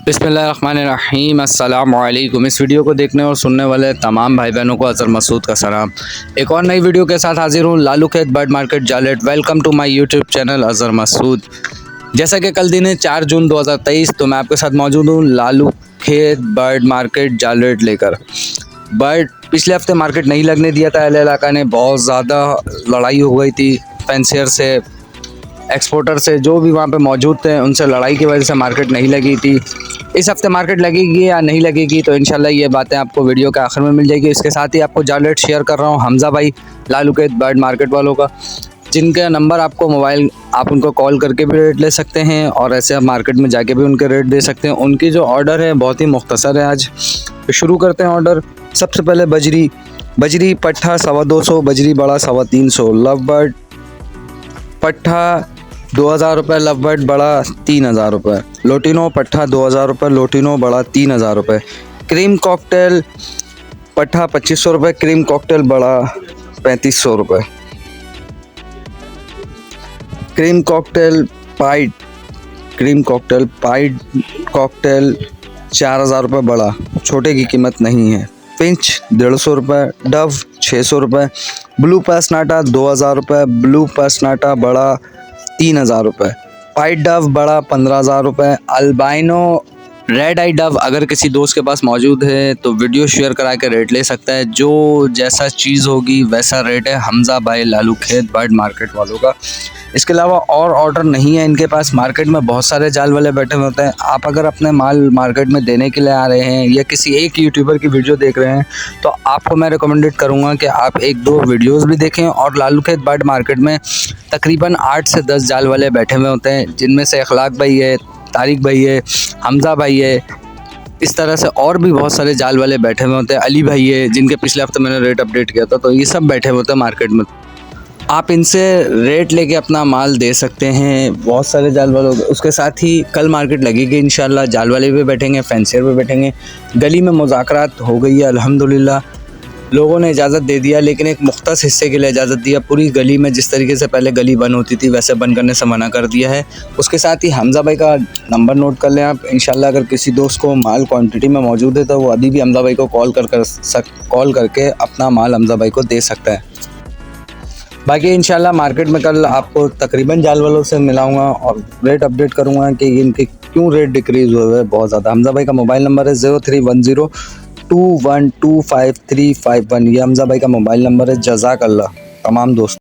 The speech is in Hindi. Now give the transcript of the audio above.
बिस्मिल्लाहिर्रहमानिर्रहीम अस्सलाम वालेकुम। इस वीडियो को देखने और सुनने वाले तमाम भाई बहनों को अज़र मसूद का सलाम। एक और नई वीडियो के साथ हाजिर हूँ लालू खेत बर्ड मार्केट जालेट। Welcome to my YouTube channel Azhar Masood. जैसा कि कल दिन है 4 जून 2023, तो मैं आपके साथ मौजूद हूँ लालू खेत बर्ड मार्केट जालेट लेकर। बट पिछले हफ्ते मार्केट नहीं लगने दिया था। अहले इलाका ने बहुत ज़्यादा लड़ाई हो गई थी फैंसियर से, एक्सपोर्टर से, जो भी वहाँ पे मौजूद थे उनसे लड़ाई की वजह से मार्केट नहीं लगी थी। इस हफ्ते मार्केट लगेगी या नहीं लगेगी तो इंशाल्लाह ये बातें आपको वीडियो के आखिर में मिल जाएगी। इसके साथ ही आपको जालेट शेयर कर रहा हूँ हमज़ा भाई लालू खेत बर्ड मार्केट वालों का, जिनका नंबर आपको मोबाइल, आप उनको कॉल करके भी रेट ले सकते हैं और ऐसे आप मार्केट में जाके भी उनके रेट दे सकते हैं। उनकी जो ऑर्डर है बहुत ही मुख्तसर है। आज तो शुरू करते हैं ऑर्डर। सबसे पहले बजरी पट्ठा 250, बजरी बड़ा 350, लव बर्ड पट्ठा 2000 रुपये, लव बर्ड बड़ा 3000 रुपये, लोटिनो पट्ठा 2000 रुपये, लोटिनो बड़ा 3000 रुपये, क्रीम कॉकटेल पट्ठा 2500 रुपये, क्रीम कॉकटेल बड़ा 3500 रुपये, क्रीम कॉकटेल पाइड कॉकटेल 4000 रुपये बड़ा, छोटे की कीमत नहीं है, पिंच 150 रुपये, डव 600 रुपये, ब्लू पैसनाटा 2000 रुपये, ब्लू पैसनाटा बड़ा 3000 रुपये, वाइट डव बड़ा 15000 रुपये, अल्बाइनो रेड आई डव अगर किसी दोस्त के पास मौजूद है तो वीडियो शेयर करा के रेट ले सकता है। जो जैसा चीज़ होगी वैसा रेट है हमज़ा भाई लालू खेत बर्ड मार्केट वालों का। इसके अलावा और ऑर्डर नहीं है इनके पास। मार्केट में बहुत सारे जाल वाले बैठे हुए होते हैं। आप अगर अपने माल मार्केट में देने के लिए आ रहे हैं या किसी एक यूट्यूबर की वीडियो देख रहे हैं तो आपको मैं रिकमेंडेड करूँगा कि आप 1-2 वीडियोज़ भी देखें। और लालू खेत बर्ड मार्केट में तकरीबन 8 से 10 जाल वाले बैठे हुए होते हैं, जिनमें से अखलाक भाई है, तारिक भाई है, हमज़ा भाई है, इस तरह से और भी बहुत सारे जाल वाले बैठे हुए होते हैं, अली भाई है जिनके पिछले हफ्ते मैंने रेट अपडेट किया था। तो ये सब बैठे हुए होते हैं मार्केट में। आप इनसे रेट लेके अपना माल दे सकते हैं। बहुत सारे जाल वाले। उसके साथ ही कल मार्केट लगेगी इंशाल्लाह। जाल वाले भी बैठेंगे, फैंसियर भी बैठेंगे। गली में मुज़ाकरात हो गई है अल्हम्दुलिल्लाह, लोगों ने इजाज़त दे दिया, लेकिन एक मुख्तस हिस्से के लिए इजाज़त दिया। पूरी गली में जिस तरीके से पहले गली बंद होती थी वैसे बंद करने से मना कर दिया है। उसके साथ ही हमज़ा भाई का नंबर नोट कर लें आप। इंशाल्लाह अगर किसी दोस्त को माल क्वांटिटी में मौजूद है तो वो अभी भी हमज़ा भाई को कॉल करके अपना माल हमज़ा भाई को दे सकता है। बाकी इंशाल्लाह मार्केट में कल आपको तकरीबन जाल वालों से मिलाऊंगा और रेट अपडेट करूंगा कि इनके क्यों रेट डिक्रीज़ हुए हैं बहुत ज़्यादा। हमज़ा भाई का मोबाइल नंबर है 031021255351। ये हमज़ा भाई का मोबाइल नंबर है। जज़ाकल्लाह तमाम दोस्त।